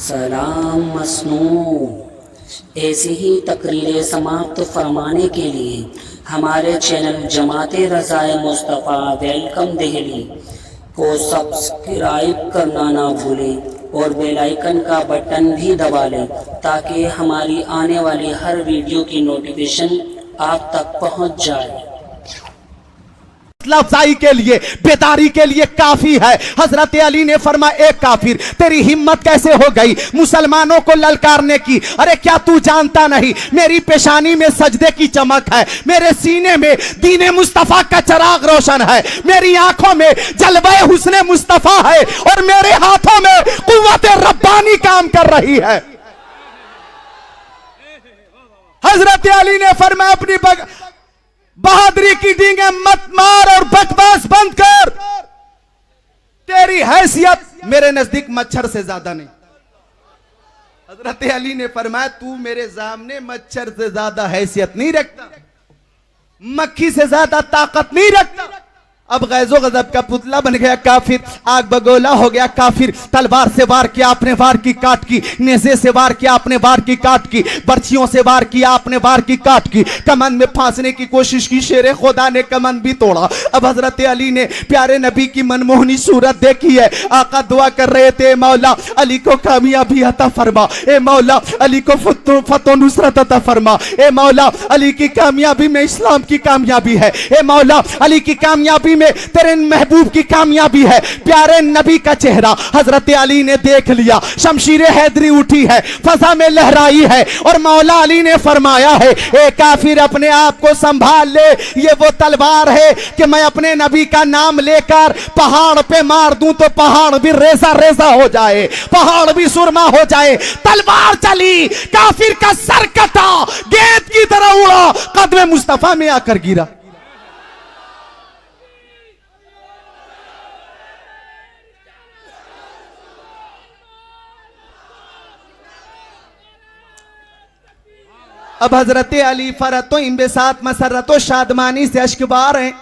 सलाम मसनू। ऐसी ही तकरीरें समाप्त फरमाने के लिए हमारे चैनल जमाते रज़ाए मुस्तफ़ा वेलकम दिल्ली को सब्सक्राइब करना ना भूलें और बेल आइकन का बटन भी दबा लें ताकि हमारी आने वाली हर वीडियो की नोटिफिकेशन आप तक पहुंच जाए। अफजाई के लिए, बेदारी के लिए काफी है। हजरत अली ने फरमाया, एक काफिर तेरी हिम्मत कैसे हो गई मुसलमानों को ललकारने की? अरे क्या तू जानता नहीं मेरी पेशानी में सजदे की चमक है, मेरे सीने में दीने मुस्तफा का चराग रोशन है, मेरी आंखों में जलवे हुस्ने मुस्तफा है और मेरे हाथों में कुव्वत रब्बानी काम कर रही है। हजरत अली ने फरमाया, अपनी बहादुरी की डींगे मत मार और बकवास बंद कर। तेरी हैसियत मेरे नजदीक मच्छर से ज्यादा नहीं। हजरत अली ने फरमाया, तू मेरे सामने मच्छर से ज्यादा हैसियत नहीं रखता, मक्खी से ज्यादा ताकत नहीं रखता। अब गैज़ो गज़ब का पुतला बन गया काफिर, आग बगोला हो गया काफिर। तलवार से वार किया आपने वार की काट की, नेज़े से वार किया आपने वार की काट की, बर्छियों से वार किया आपने वार की काट की, कमन में फांसने की कोशिश की, शेरे खुदा ने कमन भी तोड़ा। अब हजरत अली ने प्यारे नबी की मनमोहनी सूरत देखी है। आका दुआ कर रहे थे, मौला अली को कामयाबी अता फरमा, ए मौला अली को फतो नुसरत अता फरमा, ए मौला अली की कामयाबी में इस्लाम की कामयाबी है, ए मौला अली की कामयाबी में तेरे महबूब की कामयाबी है। प्यारे नबी का चेहरा हजरत अली ने देख लिया, शमशीर हैदरी उठी है, फजा में लहराई है और मौला अली ने फरमाया है, ए काफिर अपने आप को संभाल ले, ये वो तलवार है कि मैं अपने नबी का नाम लेकर पहाड़ पे मार दूं तो पहाड़ भी रेजा रेजा हो जाए, पहाड़ भी सुरमा हो जाए। तलवार चली, काफिर का सर कटा, गेंद की तरह उड़ा, कदम मुस्तफा में आकर गिरा। अब हजरत अली फरतो इम्बेसात मसरतो शादमानी से अश्कबार हैं,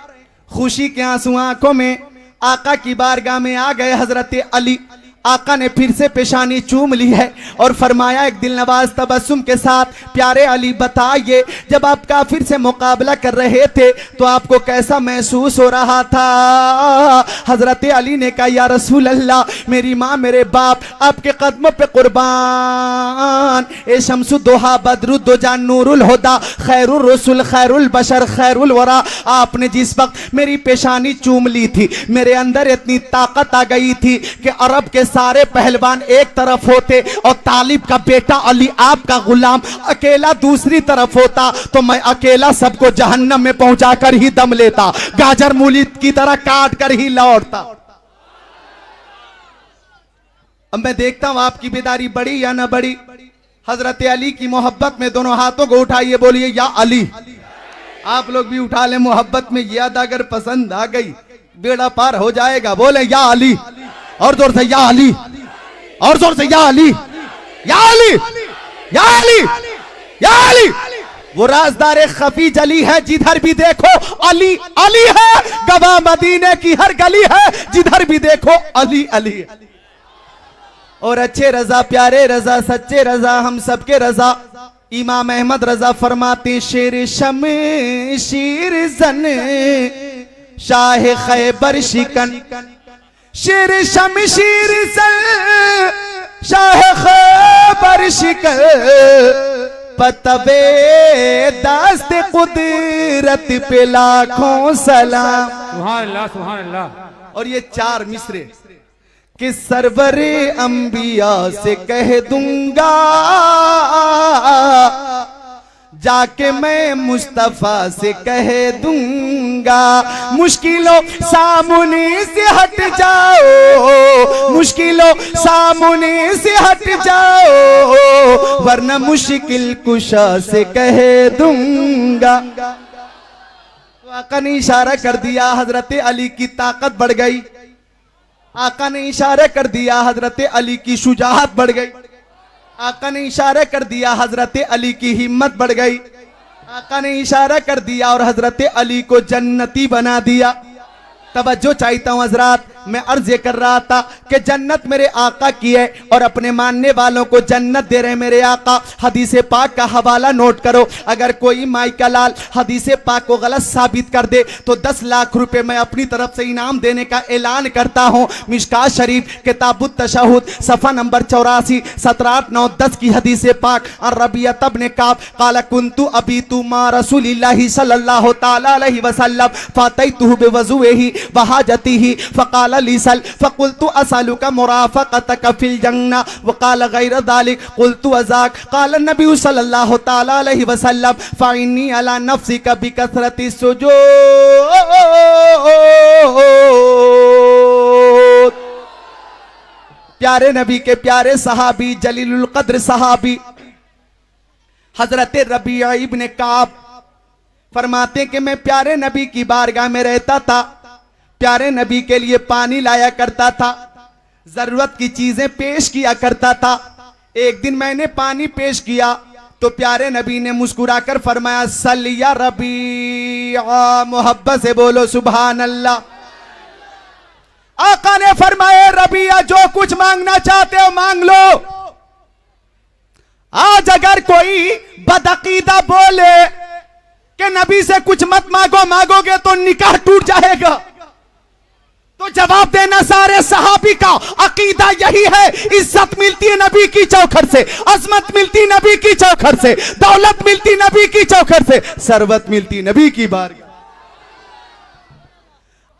खुशी के आंसू आंखों में आका की बारगाह में आ गए। हजरत अली आका ने फिर से पेशानी चूम ली है और फरमाया एक दिल नवाज तबस्सुम के साथ, प्यारे अली बताइए जब आप काफिर से मुकाबला कर रहे थे तो आपको कैसा महसूस हो रहा था? हजरत अली ने कहा, या रसूल अल्लाह, मेरी माँ मेरे बाप आपके कदमों पे कुर्बान, ए शम्सुद्दोहा बदरुद्दोजा नूरुल हुदा खैरुर रसूल खैरुल बशर खैरुल वरा, आपने जिस वक्त मेरी पेशानी चूम ली थी मेरे अंदर इतनी ताकत आ गई थी कि अरब के सारे पहलवान एक तरफ होते और तालिब का बेटा अली आपका गुलाम अकेला दूसरी तरफ होता तो मैं अकेला सबको जहन्नम में पहुंचाकर ही दम लेता, गाजर मूली की तरह काट कर ही लौटता। अब मैं देखता हूं आपकी बेदारी बड़ी या ना बड़ी। हजरत अली की मोहब्बत में दोनों हाथों को उठाइए, बोलिए या अली। आप लोग भी उठा ले, मोहब्बत में याद अगर पसंद आ गई बेड़ा पार हो जाएगा। बोले या अली, और जोर से या अली, और जोर से या अली, या अली, या अली, या अली। वो राजदार खफी जली है, जिधर भी देखो अली अली है, गवाह मदीने की हर गली है, जिधर भी देखो अली अली। और अच्छे रजा, प्यारे रजा, सच्चे रजा, हम सबके रजा इमाम अहमद रजा फरमाते, शेर शमशीर जन शाह खैबर शिकन, शेर शमशीर सन शाह खैबर शिकन, पतबे दास्त कुदरत पे लाखों सलाम। सुभान अल्लाह, सुभान अल्लाह। और ये चार मिसरे कि सरवरे अंबिया से कह दूंगा जाके मैं मुस्तफा से कह दूंगा, मुश्किलों सामने से हट जाओ, मुश्किलों सामने से हट जाओ, वरना मुश्किल कुशा से कह दूंगा। तो आका ने इशारा कर दिया, हजरत अली की ताकत बढ़ गई। आका ने इशारा कर दिया, हजरत अली की शुजाअत बढ़ गई। आका ने इशारा कर दिया, हजरत अली की हिम्मत बढ़ गई। आका ने इशारा कर दिया और हजरत अली को जन्नती बना दिया। तवज्जो चाहता हूं हजरात, मैं अर्ज ये कर रहा था कि जन्नत मेरे आका की है और अपने मानने वालों को जन्नत दे रहे मेरे आका। हदीस पाक का हवाला नोट करो। अगर कोई माई का लाल हदीस पाक को गलत साबित कर दे तो 10 लाख रुपए मैं अपनी तरफ से इनाम देने का ऐलान करता हूं। मिशकात शरीफ किताबुत तशहुद सफा नंबर 84 17 8 9 10 की हदीस पाक। रबिया इब्न काब काला कुंतु अबीतु मा रसूलिल्लाहि सल्लल्लाहु तआला अलैहि वसल्लम फातैतुहु बिवज़ुइही व हाजतिही फकाल ली सल फकुल्तु असलुका मुराफक़तक फिल जन्नह व क़ाल गैर ज़ालिक क़ुल्तु अज़ाक क़ाल नबी सल्लल्लाहु तआला अलैहि वसल्लम फ़इन्नी अला नफ्सिका बिकसरति सुजूद। प्यारे नबी के प्यारे सहाबी जलीलुल कद्र सहाबी हजरत रबिया इब्ने काब फरमाते कि मैं प्यारे नबी की बारगाह में रहता था, प्यारे नबी के लिए पानी लाया करता था, जरूरत की चीजें पेश किया करता था। एक दिन मैंने पानी पेश किया तो प्यारे नबी ने मुस्कुराकर फरमाया सल्ली या रबिया, मोहब्बत से बोलो सुभान अल्लाह। आका ने फरमाया रबिया जो कुछ मांगना चाहते हो मांग लो। आज अगर कोई बदअकीदा बोले कि नबी से कुछ मत मांगो, मांगोगे तो निकाह टूट जाएगा, तो जवाब देना सारे सहाबी का अकीदा यही है। इज्जत मिलती है नबी की चौखट से, अजमत मिलती नबी की चौखट से, दौलत मिलती नबी की चौखट से, सरबत मिलती नबी की बारगाह।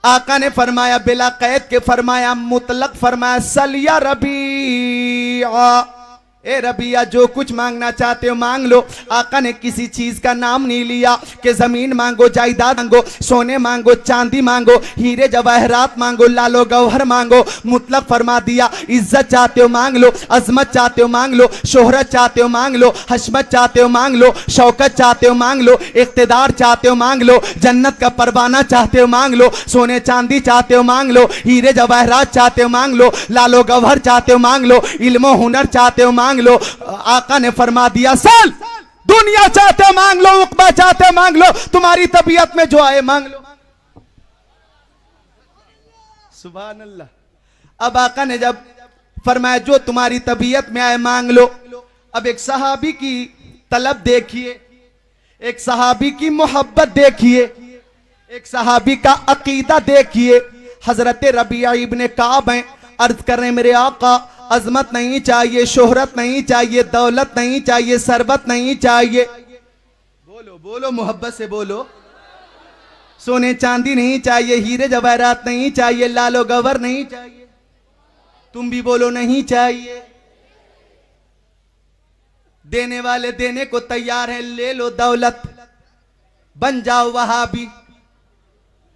आका ने फरमाया बिला कैद के फरमाया मुतलक फरमाया सलिया रबिया, ए रबिया जो कुछ मांगना चाहते हो मांग लो। आका ने किसी चीज का नाम नहीं लिया कि जमीन मांगो, जायदाद मांगो, सोने मांगो, चांदी मांगो, हीरे जवाहरात मांगो, लालो गौहर मांगो। मुतलक फरमा दिया इज्जत चाहते हो मांग लो, अजमत चाहते हो मांग लो, शोहरत चाहते हो मांग लो, हशमत चाहते हो मांग लो, शौकत चाहते हो मांग लो, इख्तिदार चाहते हो मांग लो, जन्नत का परवाना चाहते हो मांग लो, सोने चांदी चाहते हो मांग लो, हीरे जवाहरात चाहते हो मांग लो, लालो गौहर चाहते हो मांग लो, इल्म हुनर चाहते हो मांग लो। आका ने फरमा दिया सल दुनिया चाहते मांग लो, उकबा चाहते मांग लो, तुम्हारी तबीयत में जो आए मांग लो। सुभान अल्लाह। अब आका ने जब फरमाया जो तुम्हारी तबीयत में आए मांग लो। अब एक सहाबी की तलब देखिए, एक सहाबी की मोहब्बत देखिए, एक सहाबी का अकीदा देखिए। हजरत रबिया इब्ने काब हैं, अर्ज कर रहे हैं मेरे आका अजमत नहीं चाहिए, शोहरत नहीं चाहिए, दौलत नहीं चाहिए, सरबत नहीं चाहिए। बोलो बोलो मोहब्बत से बोलो। सोने चांदी नहीं चाहिए, हीरे जवाहरात नहीं चाहिए, लालो गवर नहीं चाहिए। तुम भी बोलो नहीं चाहिए। देने वाले देने को तैयार है, ले लो दौलत, बन जाओ वहाबी,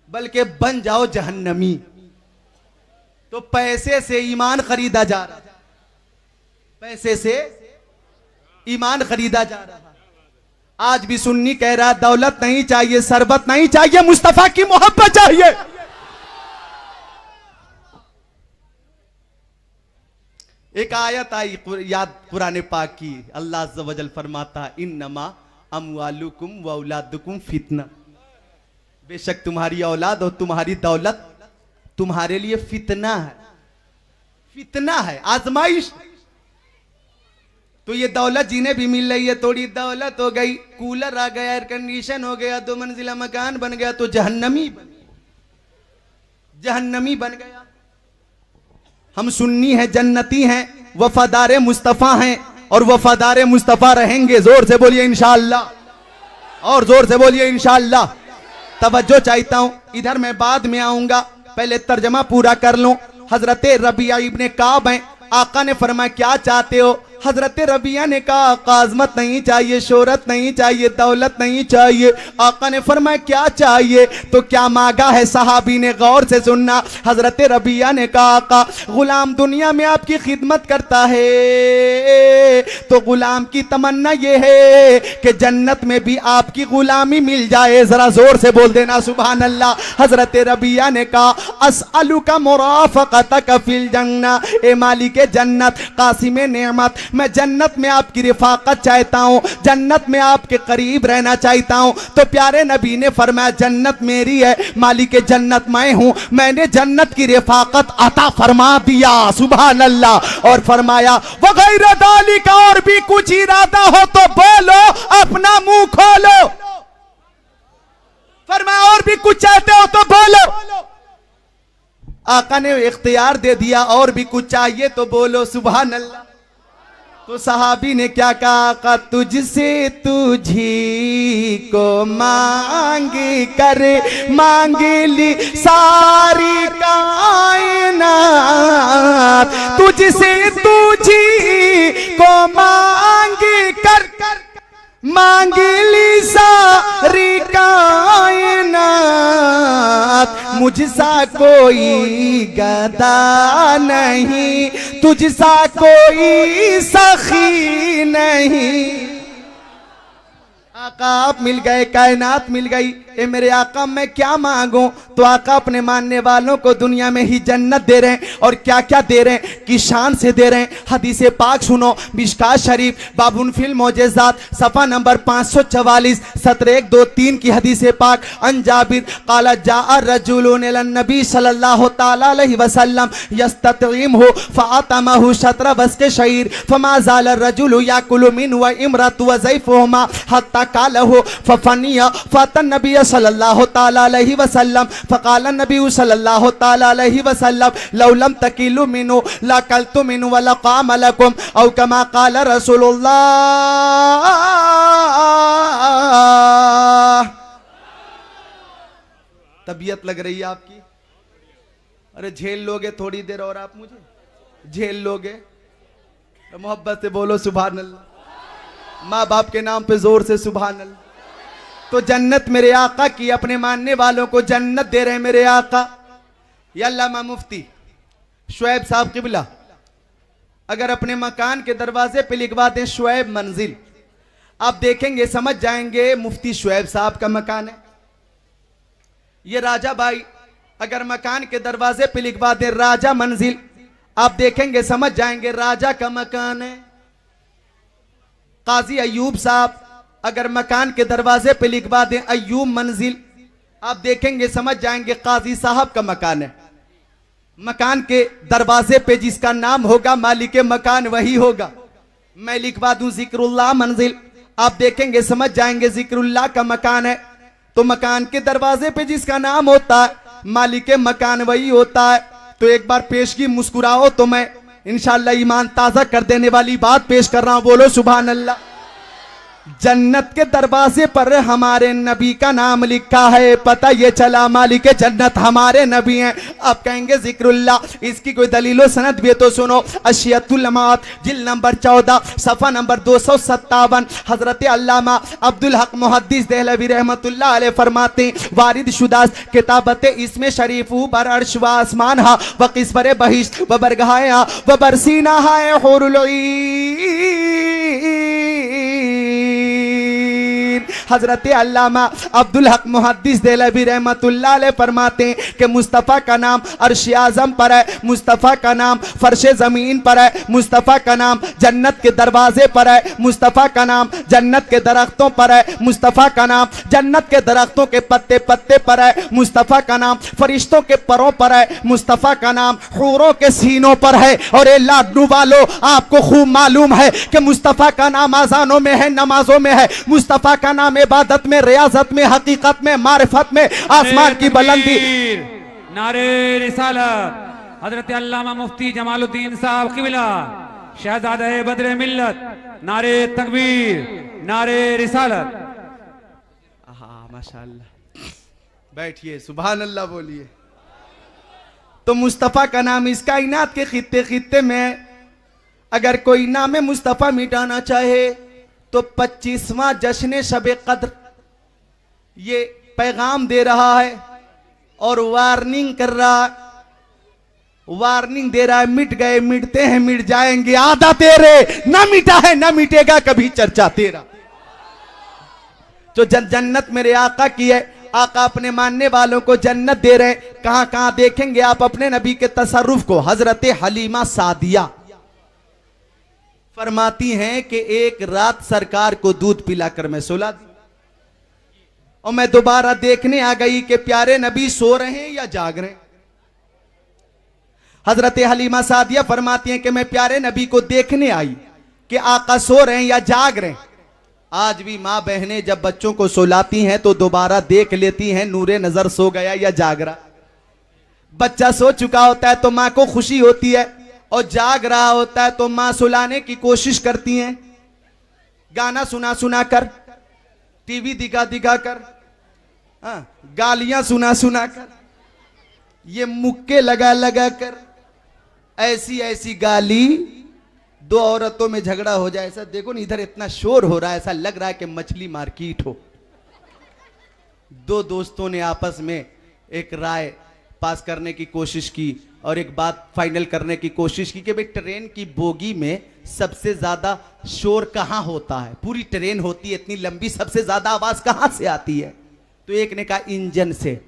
बल्कि बन जाओ जहन्नमी। तो पैसे से ईमान खरीदा जा रहा, पैसे से ईमान खरीदा जा रहा। आज भी सुन्नी कह रहा दौलत नहीं चाहिए, सरबत नहीं चाहिए, मुस्तफा की मोहब्बत चाहिए। एक आयत आई याद कुरान पाक की, अल्लाह अज़्ज़ व जल फरमाता इन्नमा अमवालुकुम व औलादुकुम फितना, बेशक तुम्हारी औलाद और तुम्हारी दौलत तुम्हारे लिए फितना है, फितना है, आजमाइश। तो ये दौलत जिन्हें भी मिल रही है, थोड़ी दौलत हो गई, कूलर आ गया, एयर कंडीशन हो गया, 2 मंजिला मकान बन गया, तो जहन्नमी बन गया। हम सुन्नी हैं, जन्नती हैं, वफादार मुस्तफा हैं और वफादार मुस्तफा रहेंगे। जोर से बोलिए इंशाअल्लाह, और जोर से बोलिए इंशाअल्लाह। तवज्जो चाहता हूं, इधर मैं बाद में आऊंगा, पहले तर्जमा पूरा कर लूं। हजरत रबिया इब्ने काब हैं, आका ने फरमाया क्या चाहते हो? हजरत रबिया ने कहा आका अज़मत नहीं चाहिए, शोहरत नहीं चाहिए, दौलत नहीं चाहिए। आका ने फरमाया क्या चाहिए? तो क्या मांगा है? सहाबी ने गौर से सुनना। हजरत रबिया ने कहा आका गुलाम दुनिया में आपकी खिदमत करता है, तो गुलाम की तमन्ना ये है कि जन्नत में भी आपकी गुलामी मिल जाए। जरा जोर से बोल देना सुभान अल्लाह। हजरत रबिया ने कहा अस्अलुका मुराफक़तक फिल जन्नह, ए मालिक जन्नत कासिम नेमत, मैं जन्नत में आपकी रिफाकत चाहता हूँ, जन्नत में आपके करीब रहना चाहता हूँ। तो प्यारे नबी ने फरमाया जन्नत मेरी है, मालिक जन्नत मैं हूँ, मैंने जन्नत की रिफाकत अता फरमा दिया। सुभान अल्लाह। और फरमाया वगैर दालिका, और भी कुछ इरादा हो तो बोलो, अपना मुंह खोलो। फरमाया और भी कुछ चाहते हो तो बोलो। आका ने इख्तियार दे दिया, और भी कुछ चाहिए तो बोलो। सुभान अल्लाह। तो सहाबी ने क्या कहा? आका तुझसे तुझी को मांग कर मांग ली सारी कायनात, तुझसे तुझी को मांग कर मांग ली सारी कायनात, मुझसा कोई गदा नहीं, तुझसा कोई सखी नहीं। आका आप मिल गए, कायनात मिल गई। ए मेरे आका मैं क्या मांगूं? तो आका अपने मानने वालों को दुनिया में ही जन्नत दे रहे हैं। और क्या क्या दे रहे हैं, कि शान से दे रहे हैं। हदीस पाक सुनो, मिशकात शरीफ बाबुन फिल मौजज़ात सफ़ा नंबर 544 सत्र 1 2 3 की हदीस पाक। अन जाबिर क़ाला जाअ रजुलुन इलन नबी सल्लल्लाहु तआला अलैहि वसल्लम यस्ततईमहु फ़अतमहु शत्र वस्के शईर फमा ज़ाल रजुलु याकुलु मिन व इमरतु व ज़ैफुहुमा हत्ता कालहु फफनिया फतन नबी सल्लल्लाहु तआला अलैहि वसल्लम फ़क़ाल नबी सल्लल्लाहु तआला अलैहि वसल्लम लौ लम तकीलु मिनु लकलतु मिनु व लक़ाम लकुम औ कमा क़ाल रसूलुल्लाह। तबीयत लग रही है आपकी? अरे झेल लोगे थोड़ी देर और आप मुझे? झेल लोगे? तो मोहब्बत से बोलो सुभान अल्लाह। माँ बाप के नाम पे जोर से सुभान अल्लाह। तो जन्नत मेरे आका की, अपने मानने वालों को जन्नत दे रहे मेरे आका। या अल्लामा मुफ्ती शुएब साहब किबला अगर अपने मकान के दरवाजे पे लिखवा दें शुएब मंजिल, आप देखेंगे समझ जाएंगे मुफ्ती शुएब साहब का मकान है। ये राजा भाई अगर मकान के दरवाजे पे लिखवा दें राजा मंजिल, आप देखेंगे समझ जाएंगे राजा का मकान है। काजी अयूब साहब अगर मकान के दरवाजे पे लिखवा दें अयूब मंजिल, आप देखेंगे समझ जाएंगे काजी साहब का मकान है। मकान के दरवाजे पे जिसका नाम होगा मालिक मकान वही होगा। मैं लिखवा दूं जिक्रुल्लाह मंजिल, आप देखेंगे समझ जाएंगे जिक्रुल्लाह का मकान है। तो मकान के दरवाजे पे जिसका नाम होता है मालिक मकान वही होता है। तो एक बार पेशगी मुस्कुराओ तो मैं इंशाअल्लाह ईमान ताज़ा कर देने वाली बात पेश कर रहा हूं। बोलो सुभान अल्लाह। जन्नत के दरवाजे पर हमारे नबी का नाम लिखा है, पता ये चला मालिक जन्नत हमारे नबी हैं। आप कहेंगे जिक्रुल्लाह, इसकी कोई दलीलो सनद भी है तो सुनो। अशियतुल अमात जिल्द नंबर 14 सफ़ा नंबर 257 हजरत अल्लामा अब्दुल हक मुहद्दिस देहलवी रहमतुल्लाह अलैह फरमाते वारिद शुदास किताबत इसमें शरीफ बर अर्श व आसमान हा व किस्बर बहिश्त व बरगहाया व बरसीना हाय हुरुल हजरत अल्लामा अब्दुल हक मुहद्दिस देहलवी रहमतुल्लाह अलैह फरमाते हैं कि मुस्तफ़ा का नाम अर्श आज़म पर है, मुस्तफ़ा का नाम फर्श ज़मीन पर है, मुस्तफ़ा का नाम जन्नत के दरवाजे पर है, मुस्तफ़ा का नाम जन्नत के दरख्तों पर है, मुस्तफ़ा का नाम जन्नत के दरख्तों के पत्ते पत्ते पर है, मुस्तफ़ा का नाम फरिश्तों के परों पर है, मुस्तफ़ा का नाम हूरों के सीनों पर है। और ए लाडनू वालों, आपको खूब मालूम है कि मुस्तफ़ा का नाम आज़ानों में है, नमाजों में है, मुस्तफ़ा का नाम इबादत में, रियाजत में, हकीकत में, मारिफत में, आसमान की बुलंदी। नारे रिसालत हजरत अल्लामा मुफ्ती जमालुद्दीन साहब किबला शहजादा बदर मिल्लत, नारे तकबीर, नारे रिसालत। माशाअल्लाह, बैठिए सुभान अल्लाह बोलिए। तो मुस्तफ़ा का नाम इस कायनात के खित्ते खित्ते में, अगर कोई नाम मुस्तफ़ा मिटाना चाहे तो 25वां जश्न शब कद्र ये पैगाम दे रहा है और वार्निंग कर रहा है वार्निंग दे रहा है, मिट गए, मिटते हैं, मिट जाएंगे, आधा तेरे, ना मिटा है ना मिटेगा कभी चर्चा तेरा। जो जन्नत मेरे आका की है, आका अपने मानने वालों को जन्नत दे रहे हैं। कहां कहां देखेंगे आप अपने नबी के तसर्रुफ को। हजरत हलीमा सादिया फरमाती हैं कि एक रात सरकार को दूध पिलाकर मैं सुला दी और मैं दोबारा देखने आ गई कि प्यारे नबी सो रहे हैं या जाग रहे हैं। हजरत हलीमा सादिया फरमाती हैं कि मैं प्यारे नबी को देखने आई कि आका सो रहे हैं या जाग रहे हैं। आज भी मां बहनें जब बच्चों को सुलाती हैं तो दोबारा देख लेती हैं नूरे नजर सो गया या जाग रहा। बच्चा सो चुका होता है तो मां को खुशी होती है, और जाग रहा होता है तो मां सुलाने की कोशिश करती हैं, गाना सुना सुना कर, टीवी दिखा दिखा कर, गालियां सुना सुना कर, ये मुक्के लगा लगा कर, ऐसी ऐसी गाली। दो औरतों में झगड़ा हो जाए, ऐसा देखो ना, इधर इतना शोर हो रहा है, ऐसा लग रहा है कि मछली मार्केट हो। दो दोस्तों ने आपस में एक राय पास करने की कोशिश की और एक बात फाइनल करने की कोशिश की कि भाई ट्रेन की बोगी में सबसे ज्यादा शोर कहां होता है। पूरी ट्रेन होती है इतनी लंबी, सबसे ज्यादा आवाज कहां से आती है? तो एक ने कहा इंजन से।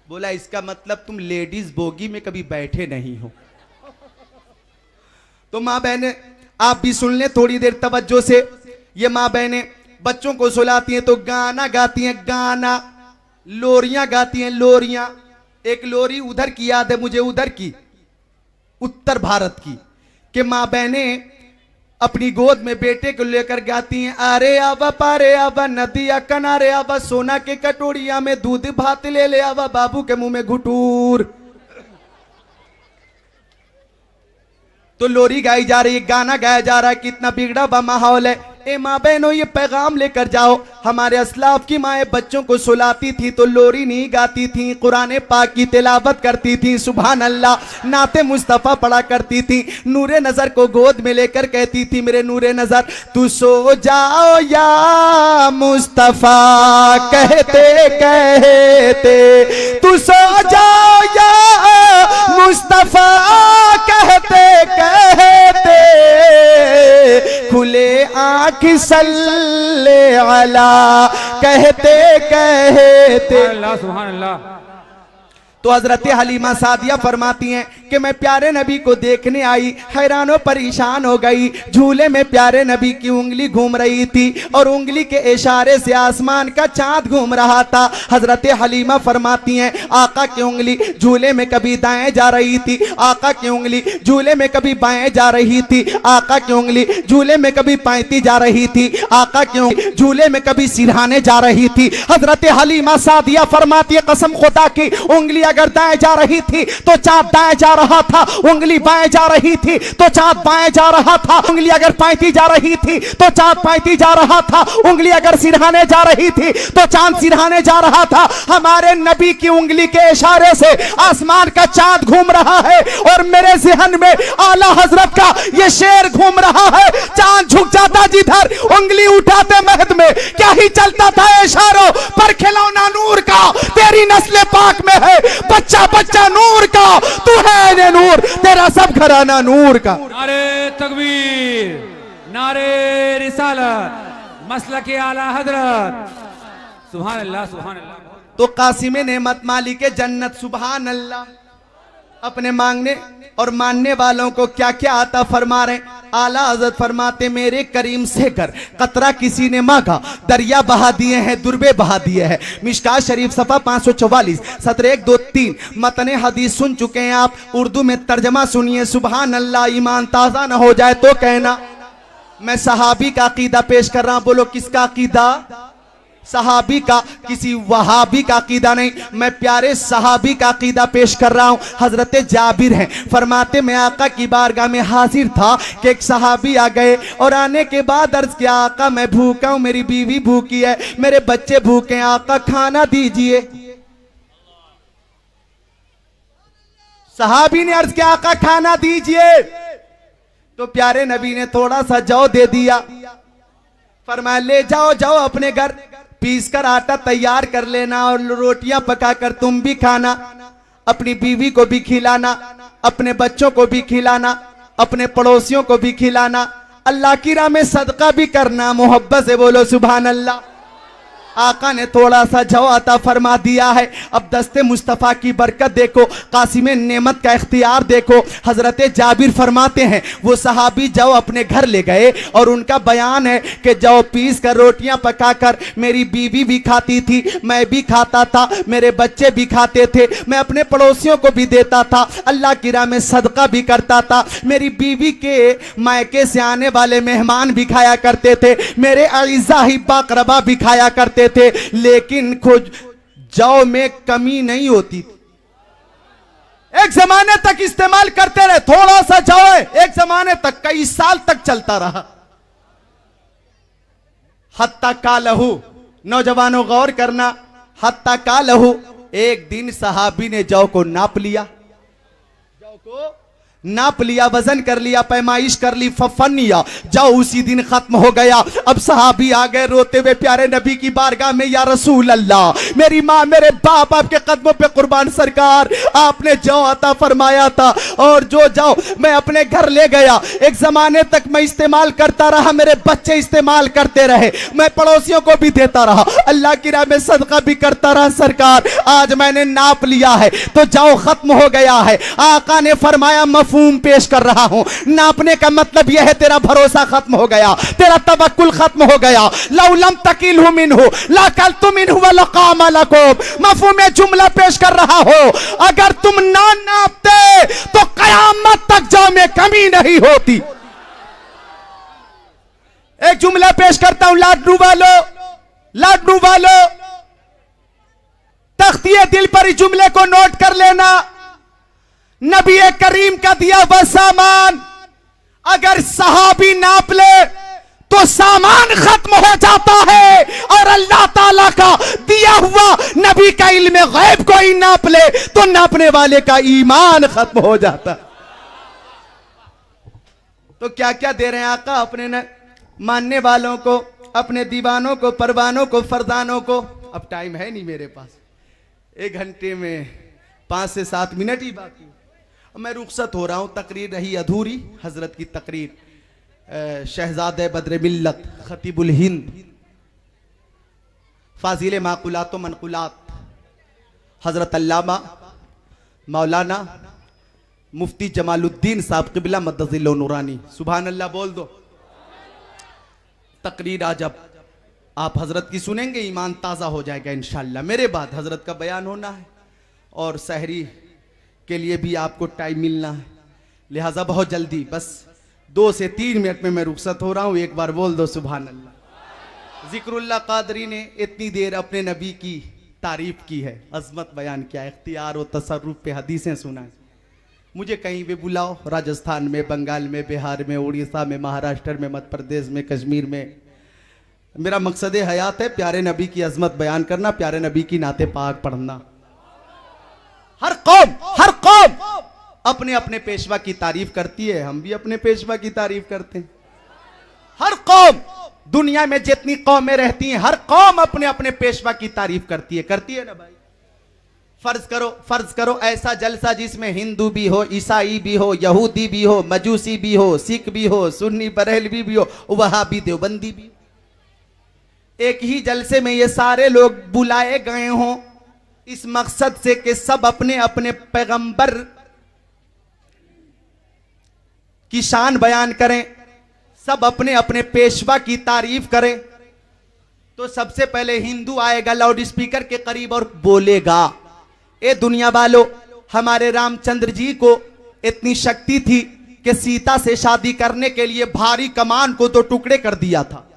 बोला इसका मतलब तुम लेडीज बोगी में कभी बैठे नहीं हो। तो मां बहने आप भी सुन लें थोड़ी देर तवज्जो से। ये मां बहनें बच्चों को सुलाती हैं तो गाना गाती हैं, गाना, लोरियां गाती हैं, लोरियां। एक लोरी उधर की याद है मुझे, उधर की उत्तर भारत की, कि मां बहनें अपनी गोद में बेटे को लेकर गाती हैं, अरे आवा पारे आवा नदिया किनारे आवा, सोना के कटोरिया में दूध भात ले ले आवा, बाबू के मुंह में घुटूर। तो लोरी गाई जा रही है, गाना गाया जा रहा है, कितना बिगड़ा बा माहौल है। ए माँ बहनों ये पैगाम लेकर जाओ, हमारे असलाफ की माएँ बच्चों को सुलाती थी तो लोरी नहीं गाती थी, कुरान पाक की तिलावत करती थी, सुभान अल्लाह, नाते मुस्तफ़ा पढ़ा करती थी, नूरे नजर को गोद में लेकर कहती थी, मेरे नूरे नजर तू सो जाओ या मुस्तफ़ा, कहते कहते तू सो जाओ या मुस्तफ़ा, कहते कहते खुले आंख सल्ले अला, कहते कहते। अल्लाह सुभान अल्लाह। तो हजरत हलीमा सादिया फरमाती हैं कि मैं प्यारे नबी को देखने आई, हैरानो परेशान हो गई। झूले में प्यारे नबी की उंगली घूम रही थी और उंगली के इशारे से आसमान का चांद घूम रहा था। हजरत हलीमा फरमाती हैं आका की उंगली झूले में कभी दाएं जा रही थी, आका की उंगली झूले में कभी बाएं जा रही थी, आका की उंगली झूले में कभी पैंती जा रही थी, आका की उंगली झूले में कभी सिरहाने जा रही थी। हजरत हलीमा सादिया फरमाती है कसम खुदा की उंगली अगर दाएं जा रही थी तो चांद दाएं जा रहा था, उंगली बाएं जा रही थी तो चांद बाएं जा रहा था, उंगली अगर पैंती जा रही थी तो चांद पैंती जा रहा था, उंगली अगर सिरहाने जा रही थी तो चांद सिरहाने जा रहा था। हमारे नबी की उंगली के इशारे से आसमान का चांद घूम रहा है और मेरे ज़हन में आला हजरत का ये शेर घूम रहा है, चांद झुक जाता जिधर उंगली उठाते महद में क्या ही चलता था इशारों पर, खिलौना नूर का तेरी नस्ल पाक में है, बच्चा बच्चा नूर का तू है ने नूर, तेरा सब घराना नूर का। नारे तकबीर, नारे रिसालत, मसलक आला हजरत, सुभान अल्लाह सुभान अल्लाह। तो कासिम नेमत मालिक जन्नत सुभान अल्लाह अपने मांगने और मानने वालों को क्या क्या आता फरमा रहे। आला हजरत फरमाते मेरे करीम से कर कतरा किसी ने मांगा, दरिया बहा दिए हैं, दुर्बे बहा दिए हैं। मिशकात शरीफ सफा 544 सत्र 1 2 3 मतने हदीस सुन चुके हैं आप, उर्दू में तर्जमा सुनिए। सुभान अल्लाह, ईमान ताजा ना हो जाए तो कहना। मैं सहाबी का अकीदा पेश कर रहा हूं, बोलो किसका अकीदा? सहाबी का, किसी वहाबी का अकीदा नहीं, मैं प्यारे सहाबी का अकीदा पेश कर रहा हूं। हजरत जाबिर हैं फरमाते मैं आका की बारगाह में हाजिर था कि एक सहाबी आ गए और आने के बाद अर्ज किया आका मैं भूखा हूं, मेरी बीवी भूखी है, मेरे बच्चे भूखे हैं, आका खाना दीजिए। सहाबी ने अर्ज किया आका खाना दीजिए, तो प्यारे नबी ने थोड़ा सा जौ दे दिया, फरमाया ले जाओ जाओ अपने घर पीस कर आटा तैयार कर लेना और रोटियां पकाकर तुम भी खाना, अपनी बीवी को भी खिलाना। अपने बच्चों को भी खिलाना, अपने पड़ोसियों को भी खिलाना, अल्लाह की राह में सदका भी करना। मोहब्बत से बोलो सुभान अल्लाह। आका ने थोड़ा सा जौ अता फरमा दिया है। अब दस्ते मुस्तफ़ा की बरकत देखो, कासिम नेमत का इख्तियार देखो। हजरत जाबिर फरमाते हैं वो सहाबी जौ अपने घर ले गए और उनका बयान है कि जौ पीस कर रोटियां पकाकर मेरी बीवी भी खाती थी, मैं भी खाता था, मेरे बच्चे भी खाते थे, मैं अपने पड़ोसियों को भी देता था, अल्लाह की राह में सदका भी करता था। मेरी बीवी के मायके से आने वाले मेहमान भी खाया करते थे, मेरे अज़ीज़ा हिब्बा क़रबा भी खाया करते थे, लेकिन खुद जौ में कमी नहीं होती थी। एक जमाने तक इस्तेमाल करते रहे, थोड़ा सा जौ है, एक जमाने तक कई साल तक चलता रहा। हत्ता का लहू, नौजवानों गौर करना, हत्ता का लहू, एक दिन सहाबी ने जौ को नाप लिया, जौ को नाप लिया, वजन कर लिया, पैमाइश कर ली, फफनिया, जाओ उसी दिन खत्म हो गया। अब सहाबी आ गए रोते हुए प्यारे नबी की बारगाह में, या रसूल अल्लाह, मेरी माँ मेरे बाप आपके कदमों पे कुर्बान, सरकार आपने जौ अता फरमाया था और जो जौ मैं अपने घर ले गया, एक जमाने तक मैं इस्तेमाल करता रहा, मेरे बच्चे इस्तेमाल करते रहे, मैं पड़ोसियों को भी देता रहा, अल्लाह की राह में सदका भी करता रहा, सरकार आज मैंने नाप लिया है तो जौ खत्म हो गया है। आका ने फरमाया मफहूम पेश कर रहा हूं, नापने का मतलब यह है तेरा भरोसा खत्म हो गया, तेरा तवक्कुल खत्म हो गया। लौ लम तकिलहु मिनहु लकलतु मिनहु व लकाम लकुम, मफहूम में जुमला पेश कर रहा हो, अगर तुम ना नापते तो कयामत तक जौ में कमी नहीं होती। एक जुमला पेश करता हूं, लाडनू वालों, लाडनू वालों, तख्तिए दिल पर इस जुमले को नोट कर लेना। नबी करीम का दिया हुआ सामान अगर सहाबी नाप ले तो सामान खत्म हो जाता है, और अल्लाह ताला का दिया हुआ नबी का इल्म गैब को ही नाप ले तो नापने वाले का ईमान खत्म हो जाता। तो क्या क्या दे रहे हैं आका अपने मानने वालों को, अपने दीवानों को, परवानों को, फरदानों को। अब टाइम है नहीं मेरे पास, 1 घंटे में 5 से 7 मिनट ही बाकी। मैं रुखसत हो रहा हूं, तकरीर रही अधूरी, हजरत की तकरीर शहजादे बद्र मिल्लत खतीबुल हिंद फाजिल माकुलात व मनकुलात हजरत अल्लामा मौलाना मुफ्ती जमालुद्दीन साहब क़िबला मद्दज़िल नूरानी, सुभान अल्लाह बोल दो। तकरीर आज अब आप हजरत की सुनेंगे, ईमान ताज़ा हो जाएगा इंशाअल्लाह। मेरे बाद हजरत का बयान होना है और सहरी के लिए भी आपको टाइम मिलना है, लिहाजा बहुत जल्दी, बस 2 से 3 मिनट में मैं रुखसत हो रहा हूं। एक बार बोल दो सुभान अल्लाह। जिक्रुल्लाह कादरी ने इतनी देर अपने नबी की तारीफ की है, अजमत बयान किया, इख्तियार और तसर्रुफ पे हदीसें सुना। मुझे कहीं भी बुलाओ, राजस्थान में, बंगाल में, बिहार में, उड़ीसा में, महाराष्ट्र में, मध्य प्रदेश में, कश्मीर में, मेरा मकसद हयात है प्यारे नबी की अजमत बयान करना, प्यारे नबी की नाते पाक पढ़ना। हर कौम अपने अपने पेशवा की तारीफ करती है, हम भी अपने पेशवा की तारीफ करते हैं। हर कौम, दुनिया में जितनी कौमें रहती हैं, हर कौम अपने अपने पेशवा की तारीफ करती है ना भाई। फर्ज करो ऐसा जलसा जिसमें हिंदू भी हो, ईसाई भी हो, यहूदी भी हो, मजूसी भी हो, सिख भी हो, सुन्नी बरेलवी भी हो, वहाबी देवबंदी भी हो। एक ही जलसे में ये सारे लोग बुलाए गए हों इस मकसद से कि सब अपने अपने पैगंबर की शान बयान करें, सब अपने अपने पेशवा की तारीफ करें। तो सबसे पहले हिंदू आएगा लाउड स्पीकर के करीब और बोलेगा, ए दुनिया वालों, हमारे रामचंद्र जी को इतनी शक्ति थी कि सीता से शादी करने के लिए भारी कमान को 2 टुकड़े कर दिया था।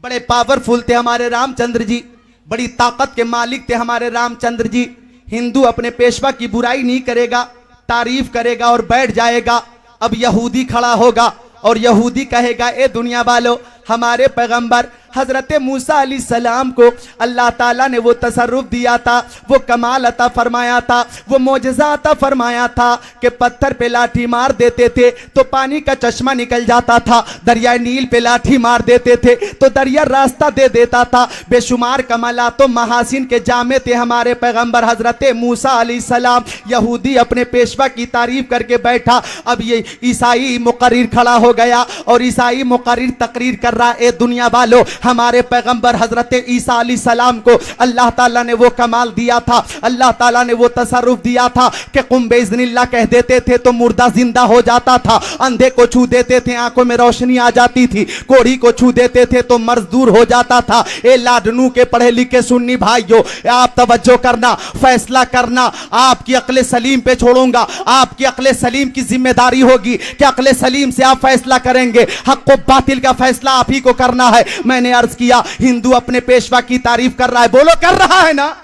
बड़े पावरफुल थे हमारे रामचंद्र जी, बड़ी ताकत के मालिक थे हमारे रामचंद्र जी। हिंदू अपने पेशवा की बुराई नहीं करेगा, तारीफ करेगा और बैठ जाएगा। अब यहूदी खड़ा होगा और यहूदी कहेगा, ए दुनिया वालों, हमारे पैगंबर हजरत मूसा अलैहिस्सलाम को अल्लाह ताला ने वो तसर्रुफ दिया था, वो कमाल अता फरमाया था, वो मोजज़ा अता फरमाया था कि पत्थर पे लाठी मार देते थे तो पानी का चश्मा निकल जाता था, दरिया नील पे लाठी मार देते थे तो दरिया रास्ता दे देता था। बेशुमार कमालात महासिन के जामे थे हमारे पैगंबर हजरत मूसा अलैहिस्सलाम। यहूदी अपने पेशवा की तारीफ करके बैठा, अब ये ईसाई मुकर्रिर खड़ा हो गया और ईसाई मुकर्रिर तकरीर कर रहा, ए दुनिया वालों, हमारे पैगंबर हजरत ईसा अलैहिस्सलाम को अल्लाह ताला ने वो कमाल दिया था, अल्लाह ताला ने वो तसर्रुफ दिया था कि कुम बेइज़्निल्लाह कह देते थे तो मुर्दा जिंदा हो जाता था, अंधे को छू देते थे आंखों में रोशनी आ जाती थी, कोढ़ी को छू देते थे तो मर्ज दूर हो जाता था। ए लाडनू के पढ़े लिखे सुन्नी भाइयों, आप तवज्जो करना, फैसला करना, आपकी अक्ल सलीम पे छोड़ूंगा, आपकी अक्ल सलीम की जिम्मेदारी होगी कि अक्ल सलीम से आप फैसला करेंगे। हक व बातिल का फैसला आप ही को करना है। मैंने अर्ज किया हिंदू अपने पेशवा की तारीफ कर रहा है, बोलो कर रहा है ना,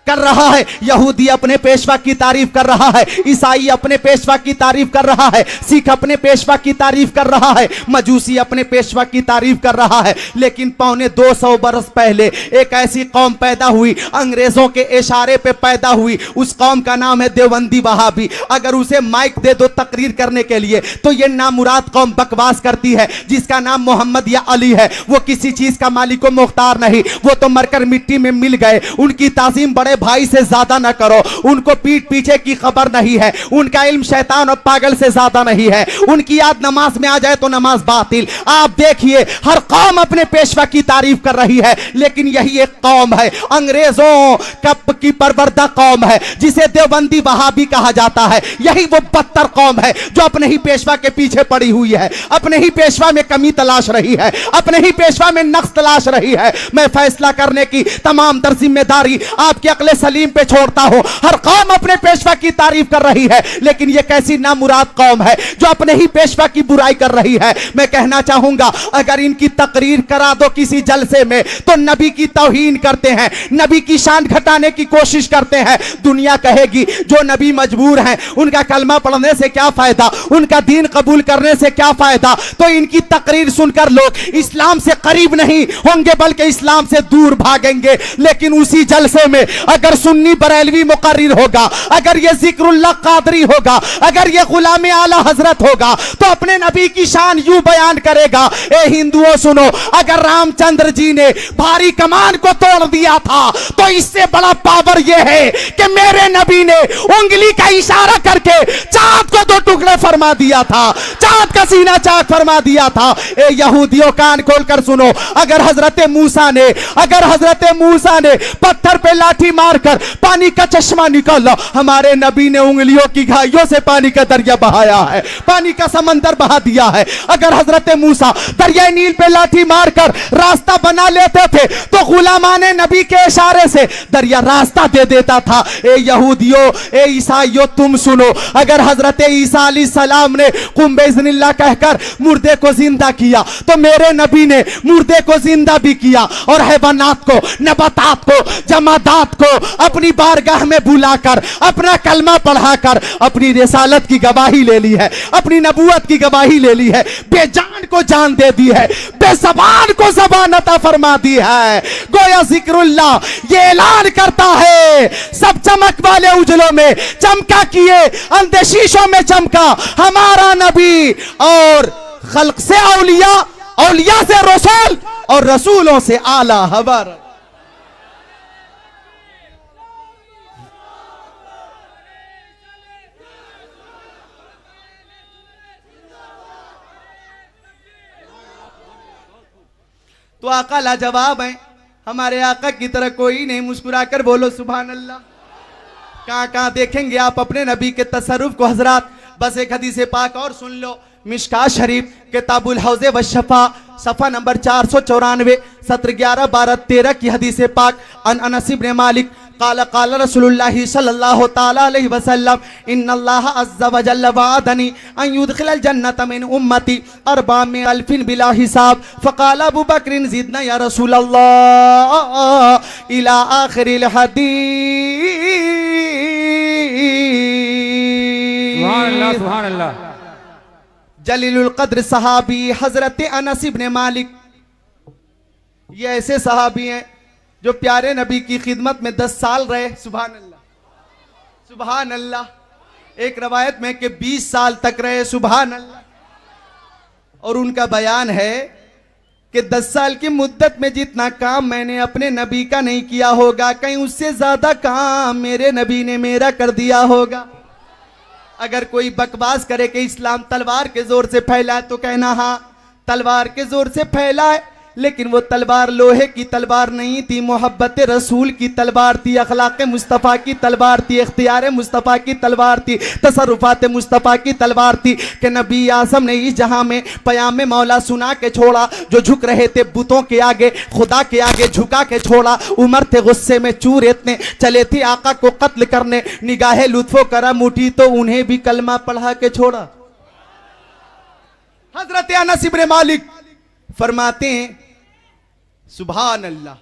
कर रहा है। यहूदी अपने पेशवा की तारीफ कर रहा है, ईसाई अपने पेशवा की तारीफ कर रहा है, सिख अपने पेशवा की तारीफ कर रहा है, मजूसी अपने पेशवा की तारीफ कर रहा है। लेकिन पौने 200 बरस पहले एक ऐसी कौम पैदा हुई, अंग्रेजों के इशारे पे पैदा हुई, उस कौम का नाम है देवबंदी वहाबी। अगर उसे माइक दे दो तकरीर करने के लिए तो ये नामुराद कौम बकवास करती है। जिसका नाम मोहम्मद या अली है वो किसी चीज का मालिक व मुख्तार नहीं, वो तो मरकर मिट्टी में मिल गए। उनकी ताजीम बड़े भाई से ज्यादा ना करो, उनको पीठ पीछे की खबर नहीं है, उनका इल्म शैतान और पागल से ज्यादा नहीं है, उनकी याद नमाज में आ जाए तो नमाज बातिल। आप देखिए हर कौम अपने पेशवा की तारीफ कर रही है, लेकिन यही एक कौम है अंग्रेजों कब की परवरदा कौम है जिसे देवबंदी वहाबी कहा जाता है। यही वो बदतर कौम है जो अपने ही पेशवा के पीछे पड़ी हुई है, अपने ही पेशवा में कमी तलाश रही है, अपने ही पेशवा में नक्स तलाश रही है। मैं फैसला करने की तमाम तर जिम्मेदारी आपके अक्ल सलीम पे छोड़ता हूं। हर कौम अपने पेशवा की तारीफ कर रही है, लेकिन यह कैसी नामुराद कौम है जो अपने ही पेशवा की बुराई कर रही है। मैं कहना चाहूंगा अगर इनकी तकरीर करा दो किसी जलसे में तो नबी की तौहीन करते हैं, नबी की शान घटाने की कोशिश करते हैं। दुनिया कहेगी जो नबी मजबूर हैं उनका कलमा पढ़ने से क्या फायदा, उनका दीन कबूल करने से क्या फायदा। तो इनकी तकरीर सुनकर लोग इस्लाम से करीब नहीं होंगे बल्कि इस्लाम से दूर भागेंगे। लेकिन उसी जलसे में अगर सुन्नी बरेलवी मुकर्रिर होगा, अगर ये जिक्रुल्लाह कादरी होगा, अगर ये गुलाम आला हजरत होगा तो अपने नबी की शान यूं बयान करेगा। ए हिंदुओं सुनो, अगर रामचंद्र जी ने भारी कमान को तोड़ दिया था तो इससे बड़ा पावर यह है कि मेरे नबी ने उंगली का इशारा करके चांद को 2 टुकड़े फरमा दिया था, चांद का सीना चाक फरमा दिया था। ए यहूदियों कान खोलकर सुनो, अगर हजरत मूसा ने पत्थर पे लाठी मारकर पानी का चश्मा निकाला, हमारे नबी ने उंगलियों की घाइयों से पानी का दरिया बहाया है, पानी का समंदर बहा दिया है। अगर हजरत मूसा दरिया नील पे लाठी मारकर रास्ता बना लेते थे तो गुलामाने नबी के इशारे से दरिया रास्ता दे देता था। ए यहूदियों, ए ईसाइयों, तुम सुनो, अगर हजरत ईसा अलैहिस्सलाम ने कुम बेइज़्निल्लाह कहकर मुर्दे को जिंदा किया तो मेरे नबी ने मुर्दे को जिंदा भी किया और हैवानात को, नबातात को, जमादात को अपनी बारगाह में बुलाकर अपना कलमा पढ़ाकर अपनी रिसालत की गवाही ले ली है, अपनी नबूवत की गवाही ले ली है। बेजान को जान दे दी है, बेज़बान को ज़बान अता फरमा दी है। गोया जिक्रुल्लाह ये ऐलान करता है, सब चमक वाले उजलों में चमका किए, अंधे शीशों में चमका हमारा नबी। और खल्क से औलिया, औलिया से रसूल और रसूलों से आला खबर। तो आका लाजवाब है, हमारे आका की तरह कोई नहीं। मुस्कुराकर बोलो सुभान अल्लाह। कहां कहां देखेंगे आप अपने नबी के तसर्रुफ को हजरात। बस एक हदीस पाक और सुन लो, मिशकात शरीफ किताबुल हौज़े व शफा सफ़ा नंबर 494 सत्र 11 12 13 की हदीस पाक। अनस इब्न मालिक काला काला रसूलुल्लाह सल्लल्लाहु ताला अलैहि वसल्लम इन्नल्लाह अज़्ज़ा व जल्ल वअदनी अन युदखिलल जन्नत मिन उम्मती 400,000 बिला हिसाब। फ़क़ाल अबू बकर ज़िदना या रसूलल्लाह इला आखिरिल हदीस। सुभान अल्लाह, सुभान अल्लाह। जलीलुल क़द्र सहाबी हजरत अनस इब्न मालिक ये ऐसे सहाबी हैं जो प्यारे नबी की खिदमत में 10 साल रहे। सुभान अल्लाह, सुभान अल्लाह। एक रवायत में कि 20 साल तक रहे। सुभान अल्लाह। और उनका बयान है कि 10 साल की मुद्दत में जितना काम मैंने अपने नबी का नहीं किया होगा, कहीं उससे ज्यादा काम मेरे नबी ने मेरा कर दिया होगा। अगर कोई बकवास करे कि इस्लाम तलवार के जोर से फैला है, तो कहना हाँ तलवार के जोर से फैला है, लेकिन वो तलवार लोहे की तलवार नहीं थी, मोहब्बत रसूल की तलवार थी, अखलाक मुस्तफ़ा की तलवार थी, इख्तियार मुस्तफ़ा की तलवार थी, तसरुफात मुस्तफ़ा की तलवार थी कि नबी आज़म ने इस जहां में पयाम मौला सुना के छोड़ा। जो झुक रहे थे बुतों के आगे, खुदा के आगे झुका के छोड़ा। उमर थे गुस्से में चूर इतने, चले थे आका को कत्ल करने, निगाहे लुत्फो करम उठी तो उन्हें भी कलमा पढ़ा के छोड़ा। हजरत अनस इब्न मालिक फरमाते हैं सुभान अल्लाह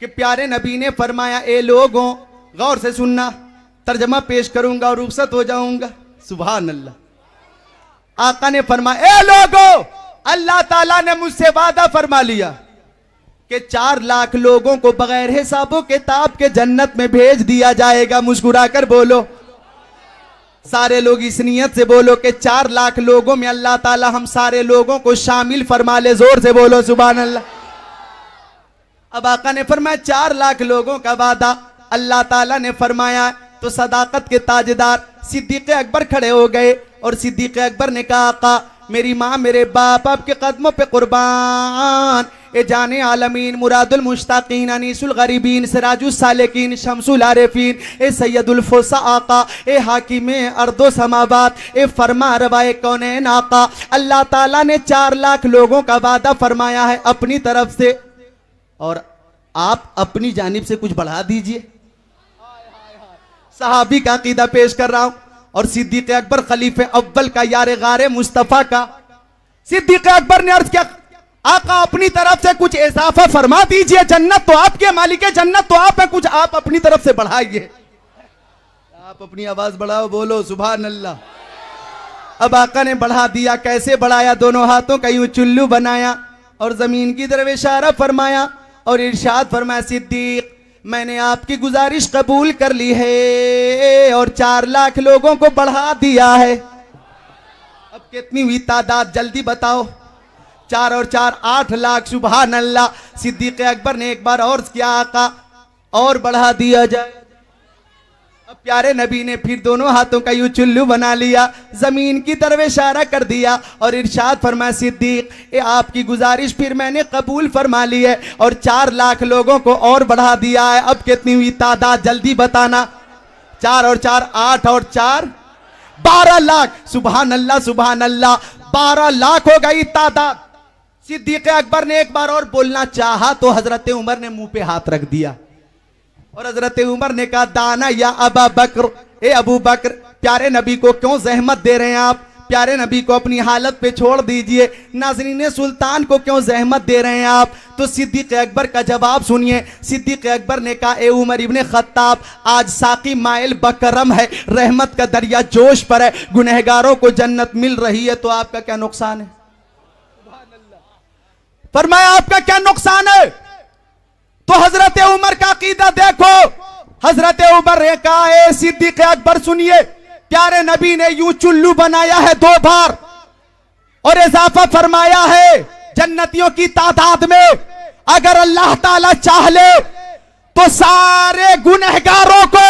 कि प्यारे नबी ने फरमाया, ए लोगों गौर से सुनना, तर्जमा पेश करूंगा और रुखसत हो जाऊंगा। सुभान अल्लाह। आका ने फरमाया, ए लोगों, अल्लाह ताला ने मुझसे वादा फरमा लिया कि 4 लाख लोगों को बगैर हिसाबों किताब के जन्नत में भेज दिया जाएगा। मुस्कुराकर बोलो, सारे लोग इस नियत से बोलो कि 4 लाख लोगों में अल्लाह ताला हम सारे लोगों को शामिल फरमा ले। जोर से बोलो सुभान अल्लाह। अब आका ने फरमाया 4 लाख लोगों का वादा अल्लाह ताला ने फरमाया, तो सदाकत के ताजदार सिद्दीक़ अकबर खड़े हो गए और सिद्दीक़ अकबर ने कहा, आका मेरी माँ मेरे बाप आपके कदमों पे कुर्बान। ए जाने आलमीन, मुरादुल मुश्ताकीन, अनीसुल गरीबीन, सिराजुल सालिकीन, शमसुल आरिफीन, ए सैयदुल फुसा आका, ए हाकिमे अर्दो समावात, ए फरमा रवाए कौनैन आका। अल्लाह ताला ने 4 लाख लोगों का वादा फरमाया है अपनी तरफ से, और आप अपनी जानिब से कुछ बढ़ा दीजिए। सहाबी का अकीदा पेश कर रहा हूं, और सिद्दीक़ अकबर खलीफे अव्वल का, यार गारे मुस्तफा का। सिद्दीक़ अकबर ने अर्ज किया, आका अपनी तरफ से कुछ इजाफा फरमा दीजिए, जन्नत तो आपके मालिक है, जन्नत तो आप है, कुछ आप अपनी तरफ से बढ़ाइए। आप अपनी आवाज बढ़ाओ, बोलो सुभान अल्लाह। अब आका ने बढ़ा दिया। कैसे बढ़ाया? दोनों हाथों का यूं चुल्लू बनाया और जमीन की तरफ इशारा फरमाया और इरशाद फरमाया, सिद्दीक मैंने आपकी गुजारिश कबूल कर ली है और 4 लाख लोगों को बढ़ा दिया है। अब कितनी हुई तादाद जल्दी बताओ? 4 और 4 8 लाख। सुभान अल्लाह। सिद्दीक़ अकबर ने एक बार और किया, आका और बढ़ा दिया जाए। अब प्यारे नबी ने फिर दोनों हाथों का यूं चुल्लू बना लिया, जमीन की तरफ इशारा कर दिया और इरशाद फरमाया, सिद्दीक ये आपकी गुजारिश फिर मैंने कबूल फरमा ली है और 4 लाख लोगों को और बढ़ा दिया है। अब कितनी हुई तादाद जल्दी बताना? 4 और 4 8 और 4 12 लाख। सुभान अल्लाह, सुभान अल्लाह। 12 लाख हो गई तादाद। सिद्दीक़ अकबर ने एक बार और बोलना चाहा तो हजरत उमर ने मुंह पे हाथ रख दिया और हजरत उमर ने कहा, दाना या अबा बकर, ए अबू बकर, प्यारे नबी को क्यों जहमत दे रहे हैं आप? प्यारे नबी को अपनी हालत पे छोड़ दीजिए। नाज़रीन सुल्तान को क्यों जहमत दे रहे हैं आप? तो सिद्दीक़ अकबर का जवाब सुनिए। सिद्दीक़ अकबर ने कहा, ए उमर इब्ने खत्ताब, आज साकी माइल बकरम है, रहमत का दरिया जोश पर है, गुनहगारों को जन्नत मिल रही है, तो आपका क्या नुकसान है? फरमाया आपका क्या नुकसान है? तो हजरत उमर का अकीदा देखो। हजरत उमर ने कहा, ए सिद्दीक़ अकबर सुनिए, प्यारे नबी ने यूं चुल्लू बनाया है 2 बार और इजाफा फरमाया है जन्नतियों की तादाद में। अगर अल्लाह ताला चाह ले तो सारे गुनहगारों को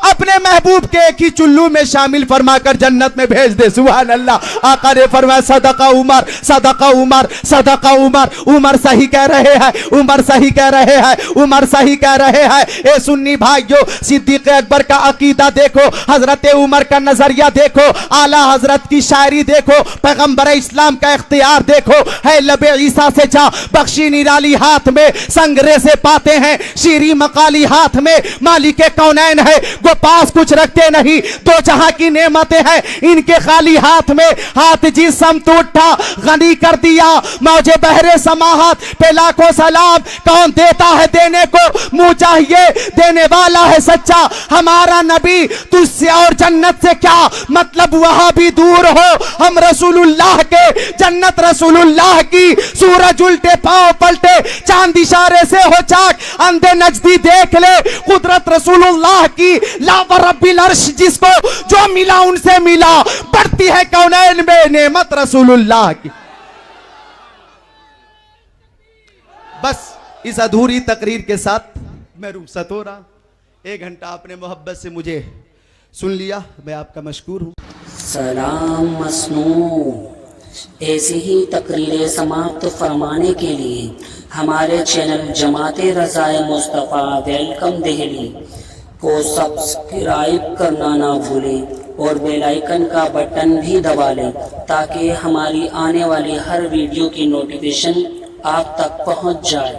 अपने महबूब के एक ही चुल्लू में शामिल फरमाकर जन्नत में भेज दे। सुभान अल्लाह। आका ने फरमाया, सदका उमर, सदका उमर, सदका उमर। उमर सही कह रहे हैं, उमर सही कह रहे हैं, उमर सही कह रहे हैं। ए सुन्नी भाइयों, सिद्दीक़ अकबर का अकीदा देखो, हजरत उमर का नजरिया देखो, आला हजरत की शायरी देखो, पैगंबर इस्लाम का इख्तियार देखो। है लबे ईसा से जा बख्शी निराली हाथ में संगरे से पाते हैं, शीरी मका खाली हाथ में मालिक कौनैन है, वो पास कुछ रखते नहीं, दो जहां की नेमतें हैं इनके खाली हाथ में। हाथ जिस समत उठा गनी कर दिया, मौजे बहरे समाहत पे लाखों सलाम। कौन देता है देने को मुंह चाहिए, देने वाला है सच्चा हमारा नबी। तुझसे और जन्नत से क्या मतलब, वहां भी दूर हो हम रसूलुल्लाह के, जन्नत रसूलुल्लाह की। सूरज उल्टे पांव पलटे, चांद इशारे से हो चाक, अंधे नजदी देख ले कुदरत रसूलुल्लाह की। ला रब्बिल अर्श जिसको जो मिला उनसे मिला, बढ़ती है कौनैन में नेमत रसूलुल्लाह की। बस इस अधूरी तकरीर के साथ मैं रुखसत हो रहा। 1 घंटा आपने मोहब्बत से मुझे सुन लिया, मैं आपका मशकूर हूं। सलाम मसनू। ऐसी ही तकरीरें समाप्त फरमाने के लिए हमारे चैनल जमाते रज़ाए मुस्तफ़ा वेलकम दिल्ली को सब्सक्राइब करना ना भूलें और बेल आइकन का बटन भी दबा लें, ताकि हमारी आने वाली हर वीडियो की नोटिफिकेशन आप तक पहुंच जाए।